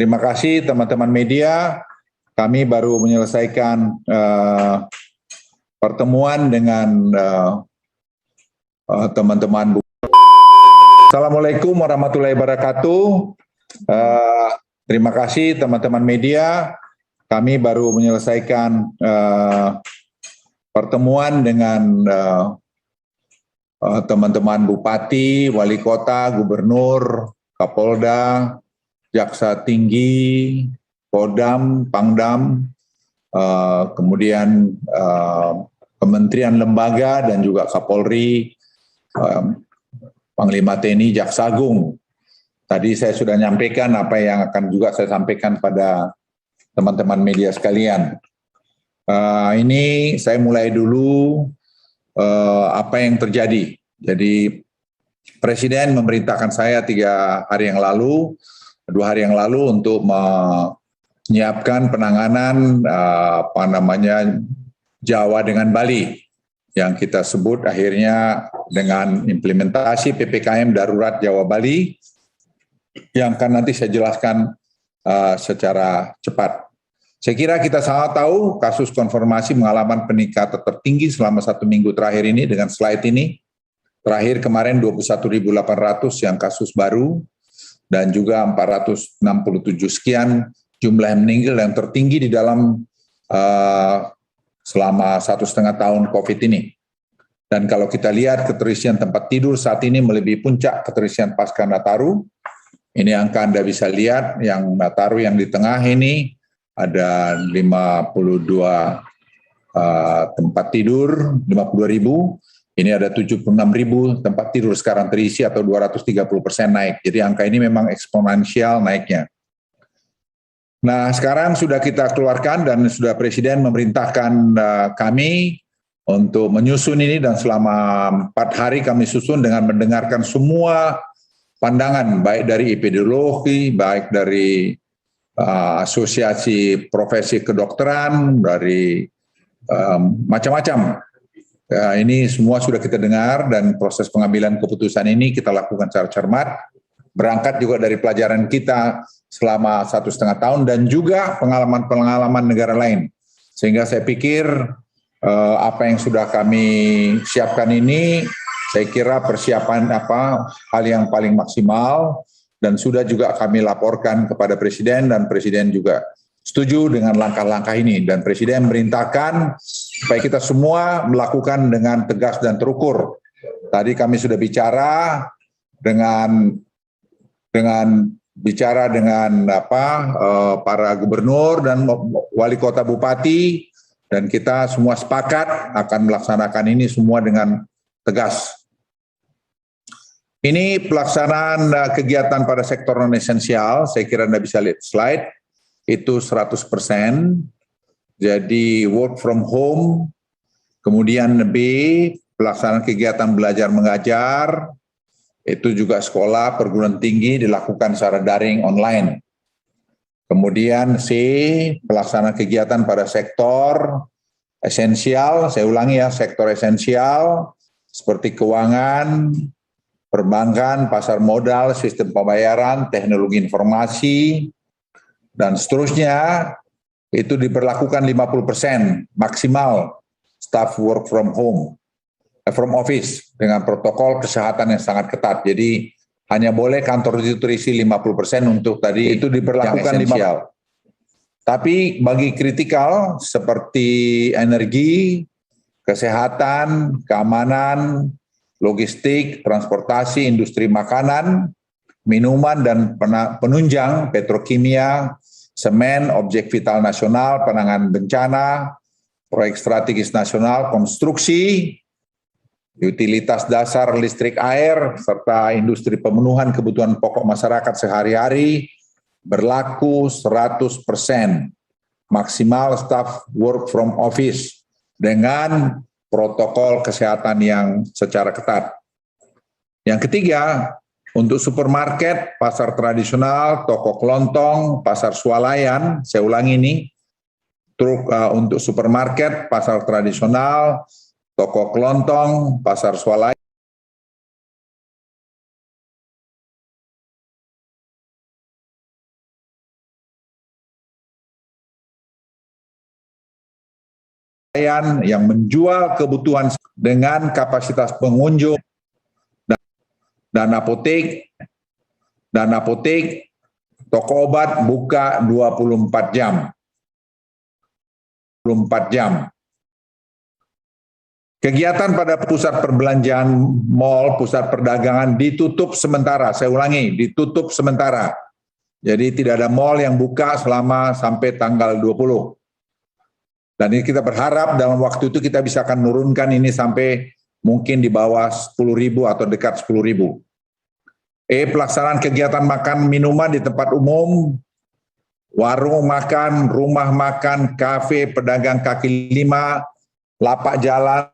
Terima kasih teman-teman media. Kami baru menyelesaikan pertemuan dengan teman-teman. Assalamualaikum warahmatullahi wabarakatuh. Terima kasih teman-teman media. Kami baru menyelesaikan pertemuan dengan teman-teman bupati, wali kota, gubernur, kapolda, jaksa tinggi, Kodam, Pangdam, kemudian kementerian lembaga dan juga Kapolri, Panglima TNI, Jaksa Agung. Tadi saya sudah nyampaikan apa yang akan juga saya sampaikan pada teman-teman media sekalian. Ini saya mulai dulu apa yang terjadi. Jadi Presiden memerintahkan saya 2 hari yang lalu untuk menyiapkan penanganan Jawa dengan Bali yang kita sebut akhirnya dengan implementasi PPKM darurat Jawa Bali yang akan nanti saya jelaskan secara cepat. Saya kira kita sangat tahu kasus konfirmasi mengalami peningkatan tertinggi selama 1 minggu terakhir ini dengan slide ini. Terakhir kemarin 21.800 yang kasus baru dan juga 467 sekian jumlah yang meninggal yang tertinggi di dalam selama 1,5 tahun COVID ini. Dan kalau kita lihat keterisian tempat tidur saat ini melebihi puncak keterisian pasca Nataru. Ini angka Anda bisa lihat yang Nataru yang di tengah ini ada 52 tempat tidur, 52.000. Ini ada 76.000 tempat tidur sekarang terisi atau 230% naik. Jadi angka ini memang eksponensial naiknya. Nah sekarang sudah kita keluarkan dan sudah Presiden memerintahkan kami untuk menyusun ini dan selama 4 hari kami susun dengan mendengarkan semua pandangan baik dari epidemiologi, baik dari asosiasi profesi kedokteran, dari macam-macam. Ini semua sudah kita dengar dan proses pengambilan keputusan ini kita lakukan secara cermat, berangkat juga dari pelajaran kita selama 1,5 tahun dan juga pengalaman-pengalaman negara lain. Sehingga saya pikir apa yang sudah kami siapkan ini, saya kira persiapan hal yang paling maksimal dan sudah juga kami laporkan kepada Presiden dan Presiden juga setuju dengan langkah-langkah ini dan Presiden memerintahkan supaya kita semua melakukan dengan tegas dan terukur. Tadi kami sudah bicara dengan para gubernur dan wali kota bupati dan kita semua sepakat akan melaksanakan ini semua dengan tegas. Ini pelaksanaan kegiatan pada sektor non esensial, saya kira Anda bisa lihat slide, itu 100%. Jadi work from home, kemudian B, pelaksanaan kegiatan belajar mengajar, itu juga sekolah perguruan tinggi dilakukan secara daring online. Kemudian C, pelaksanaan kegiatan pada sektor esensial, saya ulangi ya, sektor esensial seperti keuangan, perbankan, pasar modal, sistem pembayaran, teknologi informasi, dan seterusnya, itu diberlakukan 50% maksimal staff work from home, from office dengan protokol kesehatan yang sangat ketat. Jadi hanya boleh kantor itu terisi 50% untuk tadi itu diberlakukan 50%. Tapi bagi kritikal seperti energi, kesehatan, keamanan, logistik, transportasi, industri makanan, minuman dan penunjang, petrokimia, semen, objek vital nasional, penanganan bencana, proyek strategis nasional, konstruksi, utilitas dasar listrik air, serta industri pemenuhan kebutuhan pokok masyarakat sehari-hari, berlaku 100%, maksimal staff work from office, dengan protokol kesehatan yang secara ketat. Yang ketiga, untuk supermarket, pasar tradisional, toko kelontong, pasar swalayan, saya ulangi ini, untuk supermarket, pasar tradisional, toko kelontong, pasar swalayan, perbankan yang menjual kebutuhan dengan kapasitas pengunjung dan apotek, toko obat buka 24 jam. 24 jam. Kegiatan pada pusat perbelanjaan, mal, pusat perdagangan ditutup sementara. Saya ulangi, ditutup sementara. Jadi tidak ada mal yang buka selama sampai tanggal 20. Dan ini kita berharap dalam waktu itu kita bisa akan menurunkan ini sampai mungkin di bawah 10.000 atau dekat 10.000. Pelaksanaan kegiatan makan minuman di tempat umum, warung makan, rumah makan, kafe, pedagang kaki lima, lapak jalan,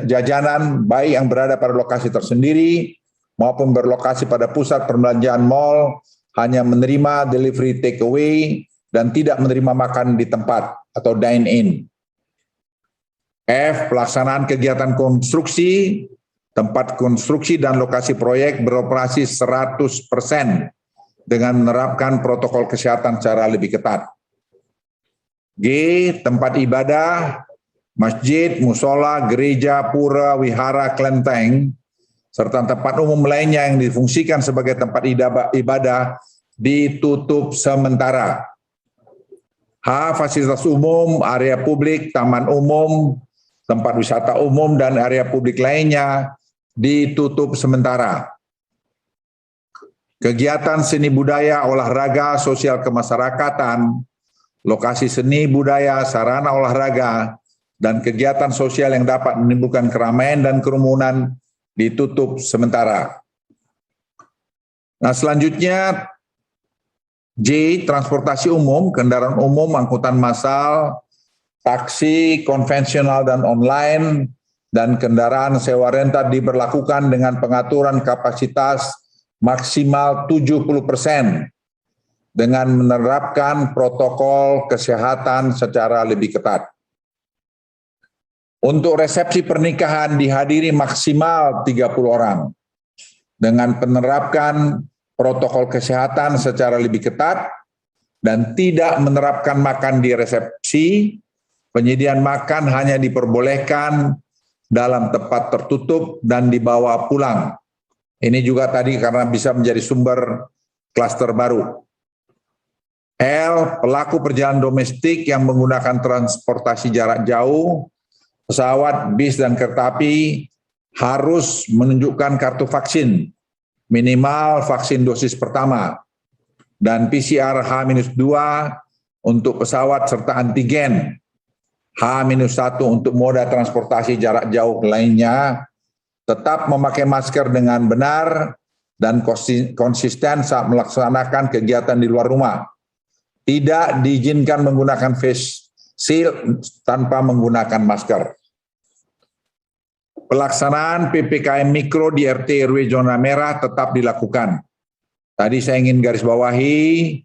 jajanan, baik yang berada pada lokasi tersendiri maupun berlokasi pada pusat perbelanjaan mal, hanya menerima delivery take away dan tidak menerima makan di tempat atau dine-in. Pelaksanaan kegiatan konstruksi, tempat konstruksi dan lokasi proyek beroperasi 100% dengan menerapkan protokol kesehatan secara lebih ketat. Tempat ibadah, masjid, musola, gereja, pura, wihara, kelenteng, serta tempat umum lainnya yang difungsikan sebagai tempat ibadah ditutup sementara. Fasilitas umum, area publik, taman umum, tempat wisata umum, dan area publik lainnya ditutup sementara. Kegiatan seni budaya, olahraga, sosial kemasyarakatan, lokasi seni budaya, sarana olahraga, dan kegiatan sosial yang dapat menimbulkan keramaian dan kerumunan ditutup sementara. Nah, selanjutnya transportasi umum, kendaraan umum, angkutan massal, taksi konvensional dan online, dan kendaraan sewa rental diberlakukan dengan pengaturan kapasitas maksimal 70% dengan menerapkan protokol kesehatan secara lebih ketat. Untuk resepsi pernikahan dihadiri maksimal 30 orang dengan menerapkan protokol kesehatan secara lebih ketat dan tidak menerapkan makan di resepsi. Penyediaan makan hanya diperbolehkan dalam tempat tertutup dan dibawa pulang. Ini juga tadi karena bisa menjadi sumber klaster baru. Pelaku perjalanan domestik yang menggunakan transportasi jarak jauh, pesawat, bis, dan kereta api harus menunjukkan kartu vaksin, minimal vaksin dosis pertama, dan PCR H-2 untuk pesawat serta antigen, H-1 untuk moda transportasi jarak jauh lainnya, tetap memakai masker dengan benar dan konsisten saat melaksanakan kegiatan di luar rumah. Tidak diizinkan menggunakan face shield tanpa menggunakan masker. Pelaksanaan PPKM Mikro di RT RW zona merah tetap dilakukan. Tadi saya ingin garis bawahi,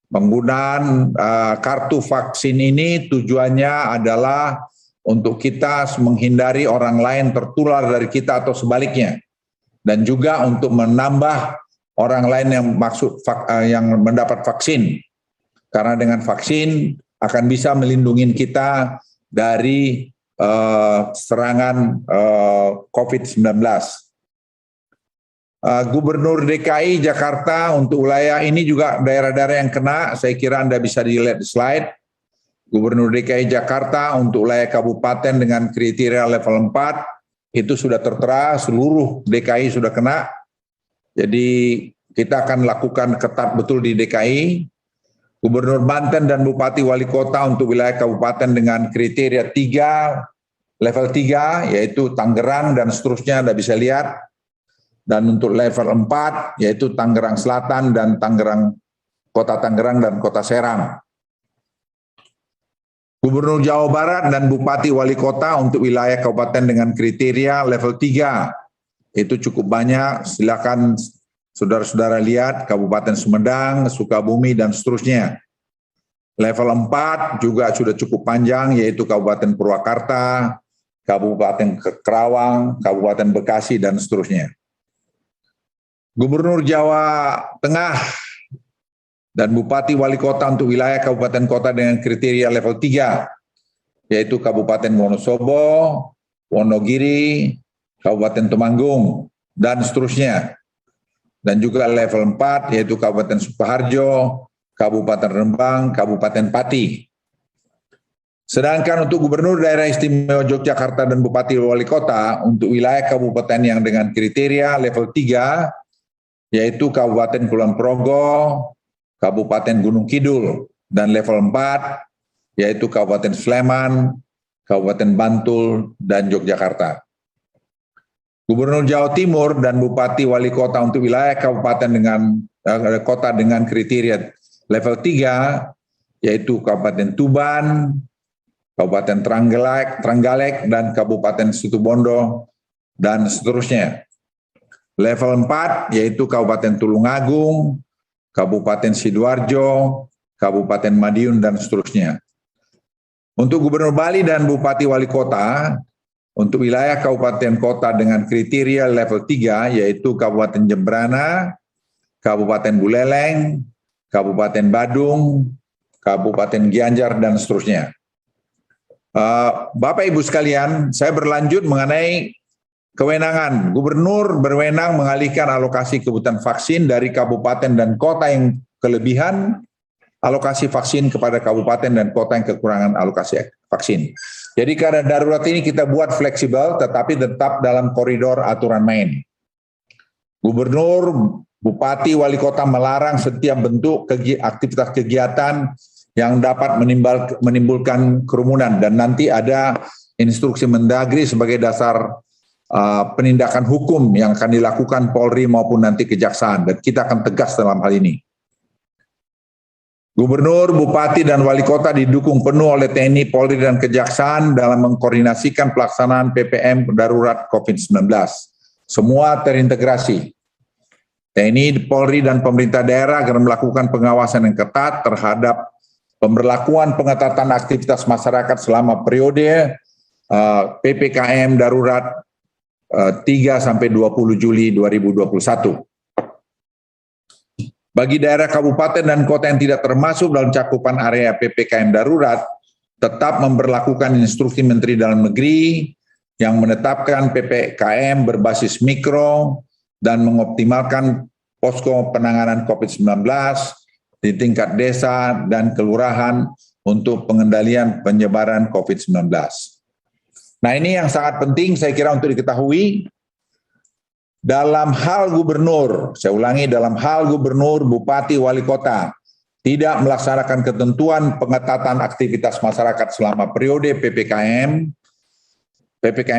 penggunaan kartu vaksin ini tujuannya adalah untuk kita menghindari orang lain tertular dari kita atau sebaliknya. Dan juga untuk menambah orang lain yang mendapat vaksin. Karena dengan vaksin akan bisa melindungi kita dari serangan COVID-19. Gubernur DKI Jakarta untuk wilayah ini juga daerah-daerah yang kena, saya kira Anda bisa dilihat di slide. Gubernur DKI Jakarta untuk wilayah kabupaten dengan kriteria level 4 itu sudah tertera, seluruh DKI sudah kena. Jadi kita akan lakukan ketat betul di DKI. Gubernur Banten dan Bupati Wali Kota untuk wilayah kabupaten dengan kriteria 3, level 3, yaitu Tangerang dan seterusnya, Anda bisa lihat. Dan untuk level 4, yaitu Tangerang Selatan dan Kota Tangerang dan Kota Serang. Gubernur Jawa Barat dan Bupati Wali Kota untuk wilayah kabupaten dengan kriteria level 3, itu cukup banyak, silakan saudara-saudara lihat, Kabupaten Sumedang, Sukabumi, dan seterusnya. Level 4 juga sudah cukup panjang, yaitu Kabupaten Purwakarta, Kabupaten Kerawang, Kabupaten Bekasi, dan seterusnya. Gubernur Jawa Tengah dan Bupati Wali Kota untuk wilayah Kabupaten Kota dengan kriteria level 3, yaitu Kabupaten Wonosobo, Wonogiri, Kabupaten Temanggung, dan seterusnya. Dan juga level 4, yaitu Kabupaten Sukoharjo, Kabupaten Rembang, Kabupaten Pati. Sedangkan untuk Gubernur Daerah Istimewa Yogyakarta dan Bupati Wali Kota, untuk wilayah kabupaten yang dengan kriteria level 3, yaitu Kabupaten Kulon Progo, Kabupaten Gunung Kidul, dan level 4, yaitu Kabupaten Sleman, Kabupaten Bantul, dan Yogyakarta. Gubernur Jawa Timur dan Bupati Wali Kota untuk wilayah kabupaten dengan kota dengan kriteria level 3, yaitu Kabupaten Tuban, Kabupaten Trenggalek, dan Kabupaten Situbondo, dan seterusnya. Level 4, yaitu Kabupaten Tulungagung, Kabupaten Sidoarjo, Kabupaten Madiun, dan seterusnya. Untuk Gubernur Bali dan Bupati Wali Kota, untuk wilayah kabupaten kota dengan kriteria level 3, yaitu Kabupaten Jembrana, Kabupaten Buleleng, Kabupaten Badung, Kabupaten Gianyar, dan seterusnya. Bapak Ibu sekalian, saya berlanjut mengenai kewenangan. Gubernur berwenang mengalihkan alokasi kebutuhan vaksin dari kabupaten dan kota yang kelebihan alokasi vaksin kepada kabupaten dan kota yang kekurangan alokasi vaksin. Jadi karena darurat ini kita buat fleksibel tetapi tetap dalam koridor aturan main. Gubernur, bupati, wali kota melarang setiap bentuk aktivitas kegiatan yang dapat menimbulkan kerumunan, dan nanti ada instruksi Mendagri sebagai dasar penindakan hukum yang akan dilakukan Polri maupun nanti Kejaksaan, dan kita akan tegas dalam hal ini. Gubernur, bupati, dan wali kota didukung penuh oleh TNI, Polri, dan Kejaksaan dalam mengkoordinasikan pelaksanaan PPM darurat COVID-19. Semua terintegrasi. TNI, Polri, dan pemerintah daerah akan melakukan pengawasan yang ketat terhadap pemberlakuan pengetatan aktivitas masyarakat selama periode PPKM darurat 3-20 Juli 2021. Bagi daerah kabupaten dan kota yang tidak termasuk dalam cakupan area PPKM darurat, tetap memberlakukan instruksi Menteri Dalam Negeri yang menetapkan PPKM berbasis mikro dan mengoptimalkan posko penanganan COVID-19 di tingkat desa dan kelurahan untuk pengendalian penyebaran COVID-19. Nah, ini yang sangat penting saya kira untuk diketahui. Dalam hal gubernur, saya ulangi, dalam hal gubernur, bupati, wali kota tidak melaksanakan ketentuan pengetatan aktivitas masyarakat selama periode PPKM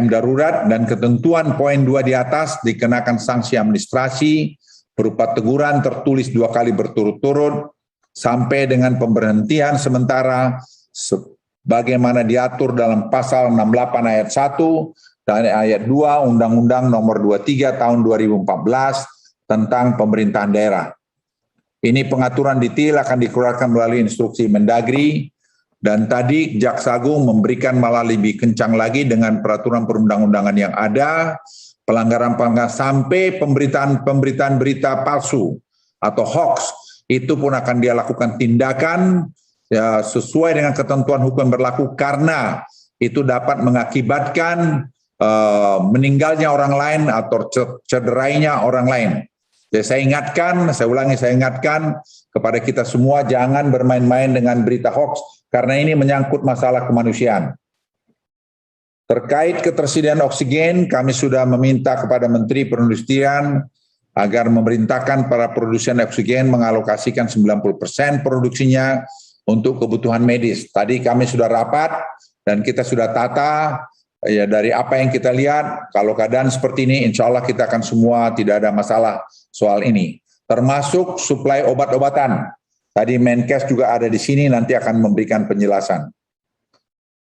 darurat dan ketentuan poin 2 di atas dikenakan sanksi administrasi berupa teguran tertulis 2 kali berturut-turut sampai dengan pemberhentian sementara sebagaimana diatur dalam pasal 68 ayat 1 dan ayat 2 Undang-Undang Nomor 23 Tahun 2014 tentang pemerintahan daerah. Ini pengaturan detail akan dikeluarkan melalui instruksi Mendagri, dan tadi Jaksa Agung memberikan malah lebih kencang lagi dengan peraturan perundang-undangan yang ada, pelanggaran sampai pemberitaan berita palsu atau hoax, itu pun akan dia lakukan tindakan ya, sesuai dengan ketentuan hukum yang berlaku, karena itu dapat mengakibatkan meninggalnya orang lain atau cederainya orang lain. Jadi saya ingatkan kepada kita semua, jangan bermain-main dengan berita hoax, karena ini menyangkut masalah kemanusiaan. Terkait ketersediaan oksigen, kami sudah meminta kepada Menteri Perindustrian agar memerintahkan para produsen oksigen mengalokasikan 90% produksinya untuk kebutuhan medis. Tadi kami sudah rapat dan kita sudah tata. Ya, dari apa yang kita lihat, kalau keadaan seperti ini, insya Allah kita akan semua tidak ada masalah soal ini. Termasuk suplai obat-obatan. Tadi Menkes juga ada di sini, nanti akan memberikan penjelasan.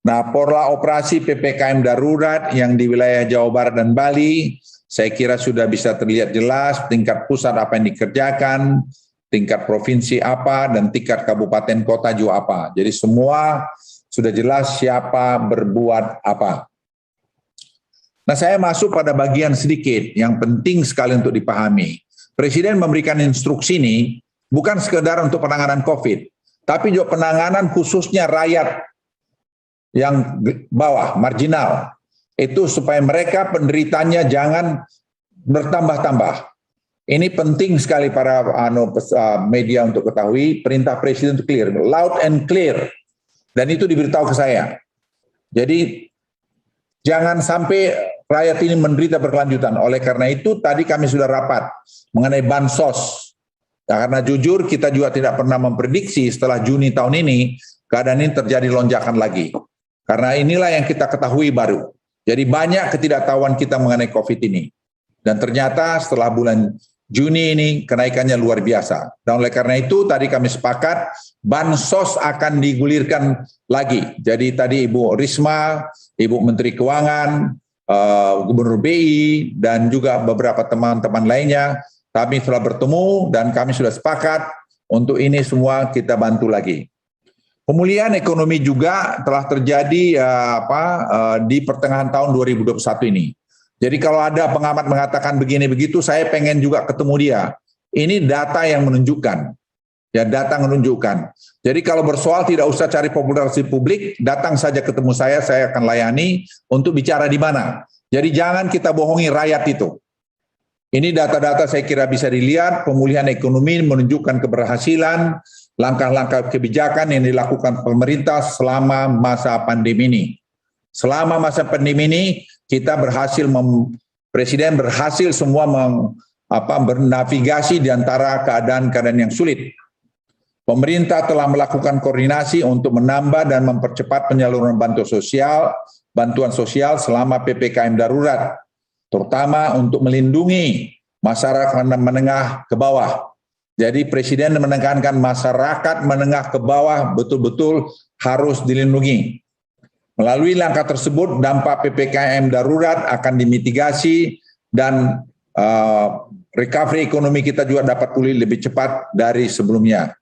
Nah, pola operasi PPKM darurat yang di wilayah Jawa Barat dan Bali, saya kira sudah bisa terlihat jelas tingkat pusat apa yang dikerjakan, tingkat provinsi apa, dan tingkat kabupaten kota juga apa. Jadi semua sudah jelas siapa berbuat apa. Nah, saya masuk pada bagian sedikit yang penting sekali untuk dipahami. Presiden memberikan instruksi ini bukan sekedar untuk penanganan COVID, tapi juga penanganan khususnya rakyat yang bawah, marginal. Itu supaya mereka penderitanya jangan bertambah-tambah. Ini penting sekali para media untuk ketahui, perintah Presiden itu clear, loud and clear. Dan itu diberitahu ke saya. Jadi jangan sampai rakyat ini menderita berkelanjutan. Oleh karena itu tadi kami sudah rapat mengenai bansos. Ya, karena jujur kita juga tidak pernah memprediksi setelah Juni tahun ini keadaan ini terjadi lonjakan lagi. Karena inilah yang kita ketahui baru. Jadi banyak ketidaktahuan kita mengenai COVID ini. Dan ternyata setelah bulan Juni ini kenaikannya luar biasa. Dan oleh karena itu tadi kami sepakat bansos akan digulirkan lagi. Jadi tadi Ibu Risma, Ibu Menteri Keuangan, Gubernur BI, dan juga beberapa teman-teman lainnya, kami telah bertemu dan kami sudah sepakat untuk ini semua kita bantu lagi. Pemulihan ekonomi juga telah terjadi di pertengahan tahun 2021 ini. Jadi kalau ada pengamat mengatakan begini begitu, saya pengen juga ketemu dia. Ini data yang menunjukkan. Ya, data menunjukkan. Jadi kalau bersoal tidak usah cari popularitas publik, datang saja ketemu saya akan layani untuk bicara di mana. Jadi jangan kita bohongi rakyat itu. Ini data-data saya kira bisa dilihat, pemulihan ekonomi menunjukkan keberhasilan, langkah-langkah kebijakan yang dilakukan pemerintah selama masa pandemi ini. Selama masa pandemi ini, kita berhasil, Presiden berhasil semua bernavigasi di antara keadaan-keadaan yang sulit. Pemerintah telah melakukan koordinasi untuk menambah dan mempercepat penyaluran bantuan sosial selama PPKM darurat, terutama untuk melindungi masyarakat menengah ke bawah. Jadi Presiden menekankan masyarakat menengah ke bawah betul-betul harus dilindungi. Melalui langkah tersebut, dampak PPKM darurat akan dimitigasi dan recovery ekonomi kita juga dapat pulih lebih cepat dari sebelumnya.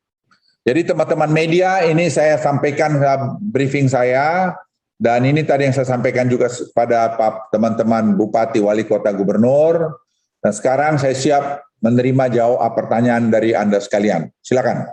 Jadi teman-teman media, ini saya sampaikan briefing saya, dan ini tadi yang saya sampaikan juga pada teman-teman Bupati, Wali Kota, Gubernur, dan sekarang saya siap menerima jawab pertanyaan dari Anda sekalian. Silakan.